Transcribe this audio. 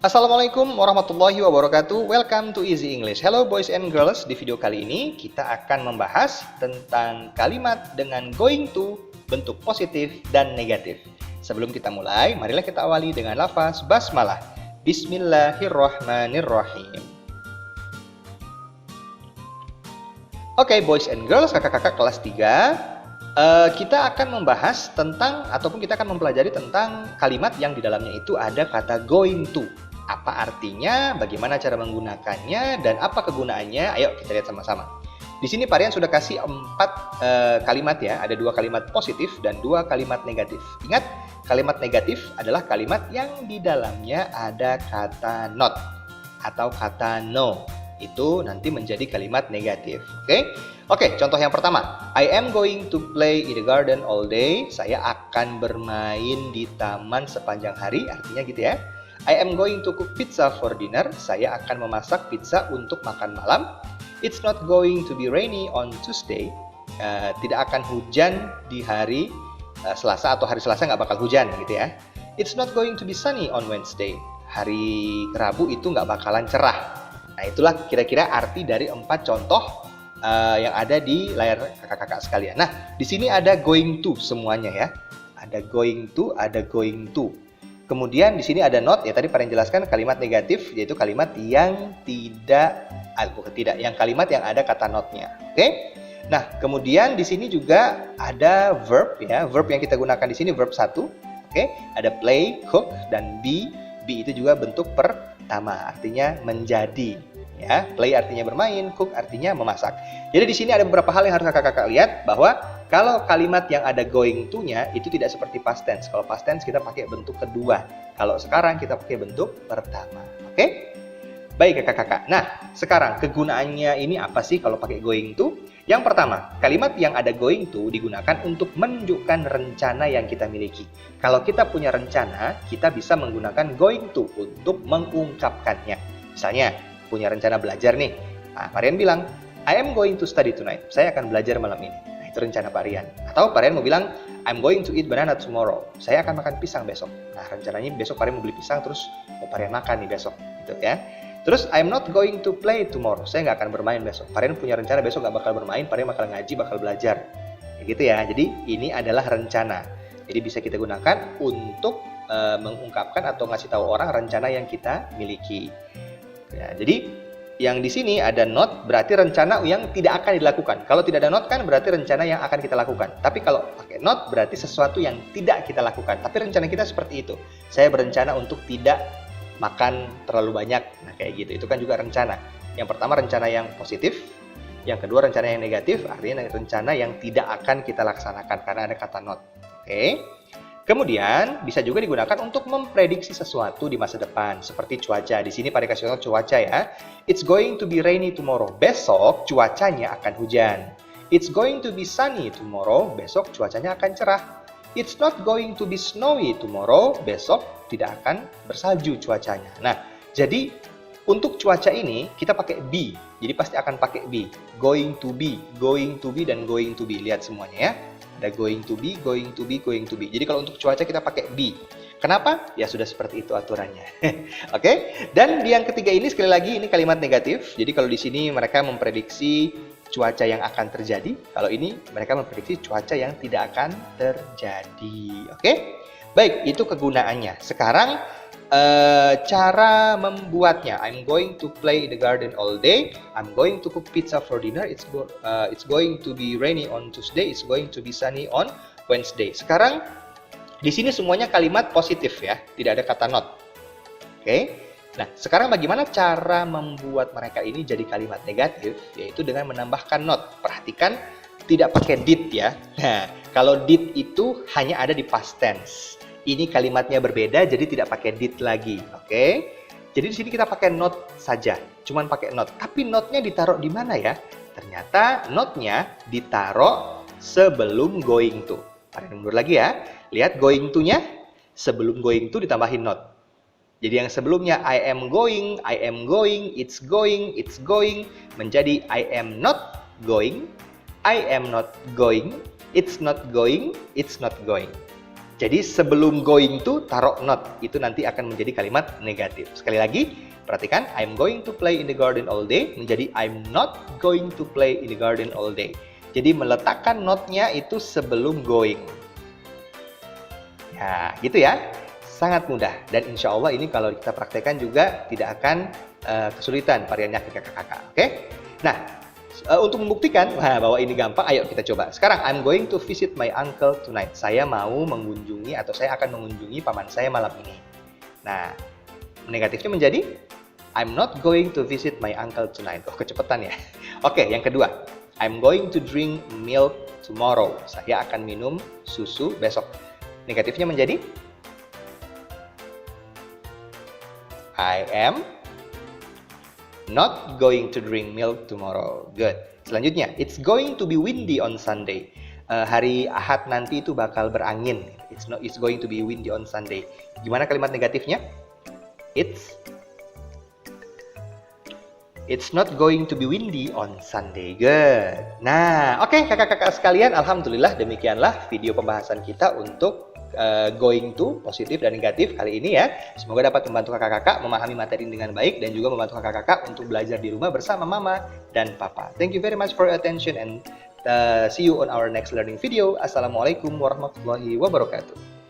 Assalamualaikum warahmatullahi wabarakatuh. Welcome to Easy English. Hello boys and girls. Di video kali ini kita akan membahas tentang kalimat dengan going to, bentuk positif dan negatif. Sebelum kita mulai, marilah kita awali dengan lafaz basmalah. Bismillahirrahmanirrahim. Oke, boys and girls, kakak-kakak kelas 3. Kita akan membahas tentang ataupun kita akan mempelajari tentang kalimat yang di dalamnya itu ada kata going to. Apa artinya, bagaimana cara menggunakannya, dan apa kegunaannya? Ayo kita lihat sama-sama. Di sini Parian sudah kasih 4 kalimat ya, ada 2 kalimat positif dan 2 kalimat negatif. Ingat, kalimat negatif adalah kalimat yang di dalamnya ada kata not atau kata no. Itu nanti menjadi kalimat negatif. Oke, contoh yang pertama. I am going to play in the garden all day. Saya akan bermain di taman sepanjang hari, artinya gitu ya. I am going to cook pizza for dinner. Saya akan memasak pizza untuk makan malam. It's not going to be rainy on Tuesday. Tidak akan hujan di hari Selasa atau hari Selasa nggak bakal hujan gitu ya. It's not going to be sunny on Wednesday. Hari Rabu itu nggak bakalan cerah. Nah, itulah kira-kira arti dari 4 contoh yang ada di layar kakak-kakak sekalian. Nah, di sini ada going to semuanya ya. Ada going to, ada going to. Kemudian di sini ada not, ya tadi Parian jelaskan kalimat negatif, yaitu kalimat yang kalimat yang ada kata notnya. Oke? Nah, kemudian di sini juga ada verb ya. Verb yang kita gunakan di sini verb 1. Oke? Ada play, cook, dan be. Be itu juga bentuk pertama, artinya menjadi. Ya, play artinya bermain, cook artinya memasak. Jadi di sini ada beberapa hal yang harus kakak-kakak lihat, bahwa kalau kalimat yang ada going to-nya itu tidak seperti past tense. Kalau past tense kita pakai bentuk kedua. Kalau sekarang kita pakai bentuk pertama. Oke? Baik kakak-kakak. Nah, sekarang kegunaannya ini apa sih kalau pakai going to? Yang pertama, kalimat yang ada going to digunakan untuk menunjukkan rencana yang kita miliki. Kalau kita punya rencana, kita bisa menggunakan going to untuk mengungkapkannya. Misalnya, punya rencana belajar nih. Nah, Parian bilang, I am going to study tonight. Saya akan belajar malam ini. Nah, itu rencana Parian. Atau Parian mau bilang, I'm going to eat banana tomorrow. Saya akan makan pisang besok. Nah, rencananya besok Parian mau beli pisang, terus mau Parian makan nih besok. Gitu ya. Terus, I'm not going to play tomorrow. Saya nggak akan bermain besok. Parian punya rencana besok nggak bakal bermain, Parian bakal ngaji, bakal belajar. Kayak gitu ya. Jadi, ini adalah rencana. Jadi, bisa kita gunakan untuk mengungkapkan atau ngasih tahu orang rencana yang kita miliki. Ya, jadi yang di sini ada not berarti rencana yang tidak akan dilakukan. Kalau tidak ada not kan berarti rencana yang akan kita lakukan. Tapi kalau pakai not berarti sesuatu yang tidak kita lakukan. Tapi rencana kita seperti itu. Saya berencana untuk tidak makan terlalu banyak. Nah, kayak gitu. Itu kan juga rencana. Yang pertama rencana yang positif. Yang kedua rencana yang negatif, artinya rencana yang tidak akan kita laksanakan karena ada kata not. Oke. Kemudian bisa juga digunakan untuk memprediksi sesuatu di masa depan, seperti cuaca. Di sini pada kasih contoh cuaca ya. It's going to be rainy tomorrow. Besok cuacanya akan hujan. It's going to be sunny tomorrow. Besok cuacanya akan cerah. It's not going to be snowy tomorrow. Besok tidak akan bersalju cuacanya. Nah, jadi untuk cuaca ini kita pakai be. Jadi pasti akan pakai be. Going to be, dan going to be. Lihat semuanya ya. Ada going to be, going to be, going to be. Jadi kalau untuk cuaca kita pakai be. Kenapa? Ya sudah seperti itu aturannya. Oke? Dan di yang ketiga ini sekali lagi ini kalimat negatif. Jadi kalau di sini mereka memprediksi cuaca yang akan terjadi. Kalau ini mereka memprediksi cuaca yang tidak akan terjadi. Oke? Baik, itu kegunaannya. Sekarang cara membuatnya. I'm going to play in the garden all day. I'm going to cook pizza for dinner. It's going to be rainy on Tuesday. It's going to be sunny on Wednesday. Sekarang di sini semuanya kalimat positif ya, tidak ada kata not. Oke. Nah, sekarang bagaimana cara membuat mereka ini jadi kalimat negatif? Yaitu dengan menambahkan not. Perhatikan tidak pakai did ya. Nah, kalau did itu hanya ada di past tense. Ini kalimatnya berbeda, jadi tidak pakai did lagi, oke? Jadi di sini kita pakai not saja, cuman pakai not. Tapi notnya ditaruh di mana ya? Ternyata notnya ditaruh sebelum going to. Parian mundur lagi ya. Lihat going to-nya, sebelum going to ditambahin not. Jadi yang sebelumnya I am going, it's going, menjadi I am not going, it's not going. Jadi sebelum going to taruh not, itu nanti akan menjadi kalimat negatif. Sekali lagi, perhatikan, I'm going to play in the garden all day menjadi I'm not going to play in the garden all day. Jadi meletakkan not-nya itu sebelum going. Ya, gitu ya. Sangat mudah. Dan insya Allah ini kalau kita praktekkan juga tidak akan kesulitan variannya kakak-kakak. Oke? Nah, untuk membuktikan bahwa ini gampang, ayo kita coba. Sekarang, I'm going to visit my uncle tonight. Saya mau mengunjungi atau saya akan mengunjungi paman saya malam ini. Nah, negatifnya menjadi I'm not going to visit my uncle tonight. Oh, kecepatan ya. Oke, yang kedua. I'm going to drink milk tomorrow. Saya akan minum susu besok. Negatifnya menjadi I am not going to drink milk tomorrow. Good. Selanjutnya, it's going to be windy on Sunday. Hari Ahad nanti itu bakal berangin. It's going to be windy on Sunday. Gimana kalimat negatifnya? It's not going to be windy on Sunday. Good. Nah, oke kakak-kakak sekalian, alhamdulillah demikianlah video pembahasan kita untuk going to, positif dan negatif kali ini ya. Semoga dapat membantu kakak-kakak memahami materi dengan baik dan juga membantu kakak-kakak untuk belajar di rumah bersama mama dan papa. Thank you very much for your attention and see you on our next learning video. Assalamualaikum warahmatullahi wabarakatuh.